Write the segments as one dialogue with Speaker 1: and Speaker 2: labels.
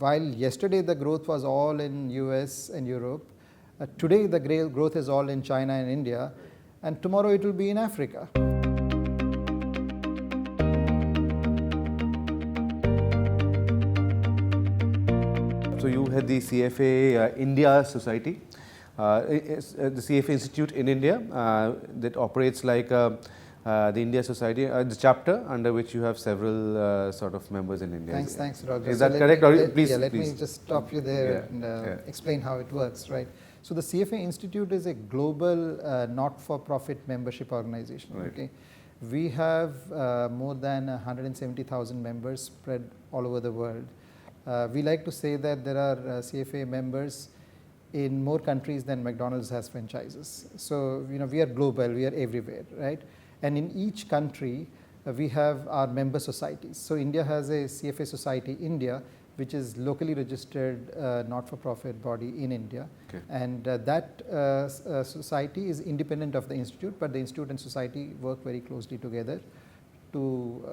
Speaker 1: While yesterday the growth was all in US and Europe, today the growth is all in China and India, and tomorrow it will be in Africa.
Speaker 2: So you had the CFA India Society, the CFA Institute in India that operates like the India Society, the chapter under which you have several sort of members in India.
Speaker 1: Thanks, Roudra.
Speaker 2: Is that correct?
Speaker 1: Let me just stop you there and explain how it works, right? So the CFA Institute is a global not-for-profit membership organization.
Speaker 2: Right.
Speaker 1: Okay, we have more than 170,000 members spread all over the world. We like to say that there are CFA members in more countries than McDonald's has franchises. So we are global, we are everywhere, right? And in each country, we have our member societies. So India has a CFA Society India, which is locally registered not-for-profit body in India.
Speaker 2: Okay.
Speaker 1: And that society is independent of the institute, but the institute and society work very closely together to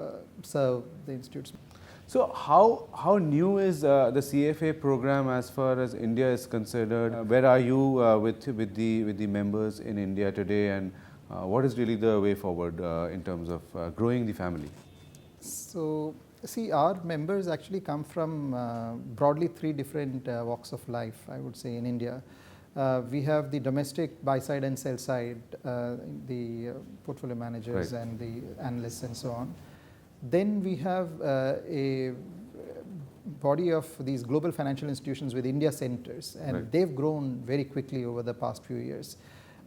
Speaker 1: serve the institutes.
Speaker 2: So how new is the CFA program as far as India is concerned? Where are you with the members in India today, and what is really the way forward in terms of growing the family?
Speaker 1: So see, our members actually come from broadly three different walks of life, I would say, in India. We have the domestic buy side and sell side, the portfolio managers, right, and the analysts and so on. Then we have a body of these global financial institutions with India centers, and right, they've grown very quickly over the past few years.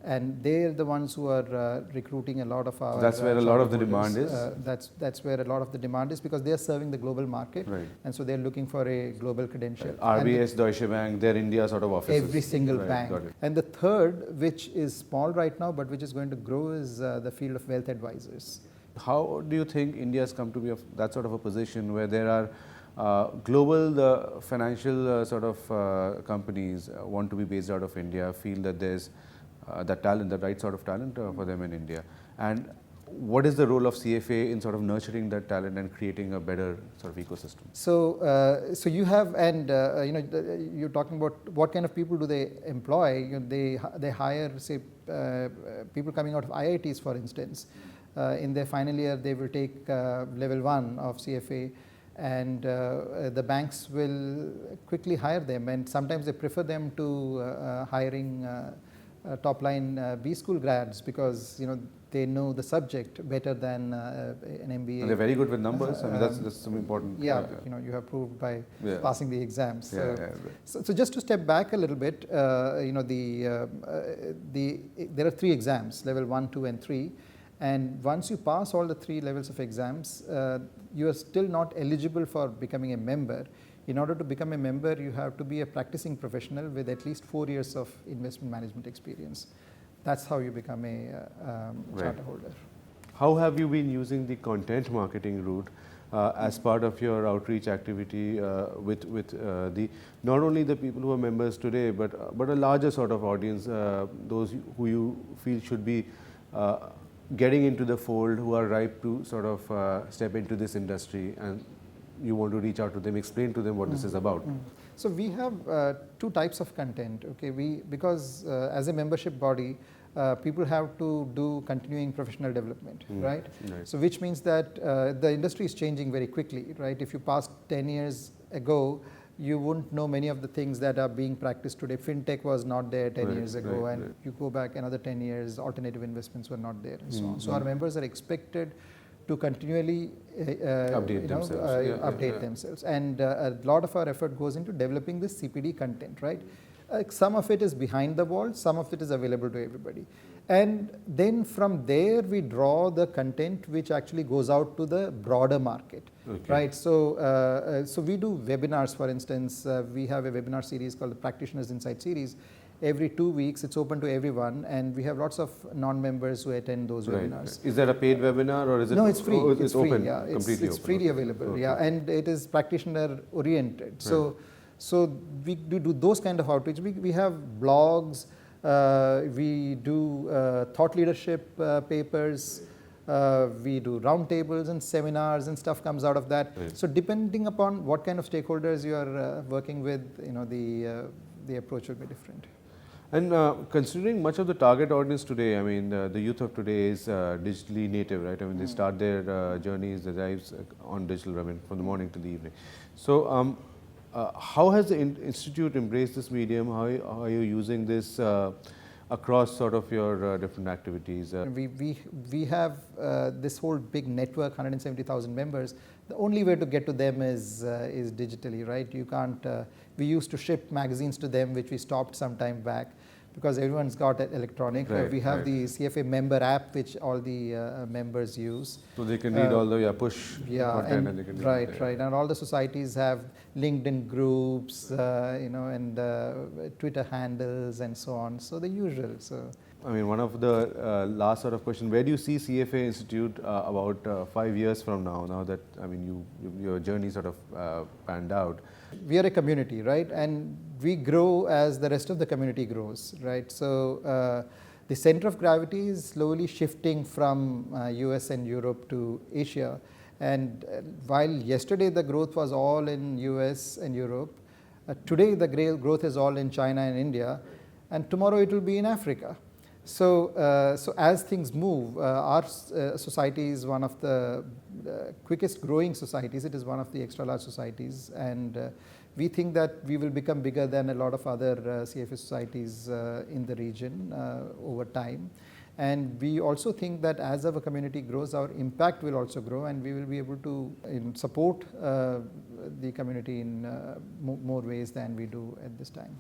Speaker 1: And they're the ones who are recruiting a lot of our.
Speaker 2: That's where a lot of the demand is.
Speaker 1: That's where a lot of the demand is, because they are serving the global market,
Speaker 2: right,
Speaker 1: and so they're looking for a global credential.
Speaker 2: RBS, Deutsche Bank, they're India sort of offices.
Speaker 1: Every single
Speaker 2: right,
Speaker 1: bank. And the third, which is small right now, but which is going to grow, is the field of wealth advisors.
Speaker 2: How do you think India has come to be of that sort of a position where there are global financial sort of companies want to be based out of India, feel that there's that talent, the right sort of talent for them in India? And what is the role of CFA in sort of nurturing that talent and creating a better sort of ecosystem?
Speaker 1: So, so you have, and you're talking about what kind of people do they employ? They hire, say, people coming out of IITs, for instance. In their final year, they will take level 1 of CFA, and the banks will quickly hire them, and sometimes they prefer them to hiring top line B school grads, because they know the subject better than an MBA. And
Speaker 2: they're very good with numbers. I mean, that's some important.
Speaker 1: Yeah, you have proved by passing the exams. So just to step back a little bit, there are 3 exams: level 1, 2, and 3. And once you pass all the 3 levels of exams, you are still not eligible for becoming a member. In order to become a member, you have to be a practicing professional with at least 4 years of investment management experience. That's how you become a charter holder.
Speaker 2: How have you been using the content marketing route as part of your outreach activity with the not only the people who are members today, but a larger sort of audience, those who you feel should be getting into the fold, who are ripe to sort of step into this industry, and you want to reach out to them, explain to them what this is about?
Speaker 1: So we have 2 types of content. Okay, because as a membership body, people have to do continuing professional development, right? So which means that the industry is changing very quickly, right? If you passed 10 years ago, you wouldn't know many of the things that are being practiced today. Fintech was not there 10 years ago, and you go back another 10 years, alternative investments were not there, and so on. So our members are expected to continually update themselves. And a lot of our effort goes into developing this CPD content, right? Some of it is behind the wall, some of it is available to everybody. And then from there, we draw the content which actually goes out to the broader market, right? So, so we do webinars, for instance. We have a webinar series called the Practitioners Insight Series. Every 2 weeks, it's open to everyone, and we have lots of non-members who attend those webinars.
Speaker 2: Is that a paid webinar, or is it?
Speaker 1: No, it's free.
Speaker 2: It's free,
Speaker 1: open, yeah. It's freely available, yeah, and it is practitioner oriented. So, so we do those kind of outreach. We have blogs, we do thought leadership papers, We do roundtables and seminars and stuff comes out of that.
Speaker 2: Right.
Speaker 1: So depending upon what kind of stakeholders you are working with, the approach will be different.
Speaker 2: And considering much of the target audience today, I mean, the youth of today is digitally native, right? I mean, they start their journeys, their lives on digital, I mean, from the morning to the evening. So, how has the institute embraced this medium? How are you using this across sort of your different activities?
Speaker 1: We have this whole big network, 170,000 members. The only way to get to them is digitally, right? You can't. We used to ship magazines to them, which we stopped some time back, because everyone's got it electronic.
Speaker 2: Right,
Speaker 1: we have
Speaker 2: right.
Speaker 1: the CFA member app, which all the members use.
Speaker 2: So they can read all the push content, and they can
Speaker 1: right, and all the societies have LinkedIn groups, and Twitter handles and so on. So the usual. So.
Speaker 2: I mean, one of the last sort of question, where do you see CFA Institute about 5 years from now? Now that, I mean, your journey sort of panned out.
Speaker 1: We are a community, right? And we grow as the rest of the community grows, right? So the center of gravity is slowly shifting from US and Europe to Asia. And while yesterday the growth was all in US and Europe, today the growth is all in China and India, and tomorrow it will be in Africa. So, as things move, our society is one of the quickest growing societies. It is one of the extra large societies, and we think that we will become bigger than a lot of other CFA societies in the region over time. And we also think that as our community grows, our impact will also grow, and we will be able to support the community in more ways than we do at this time.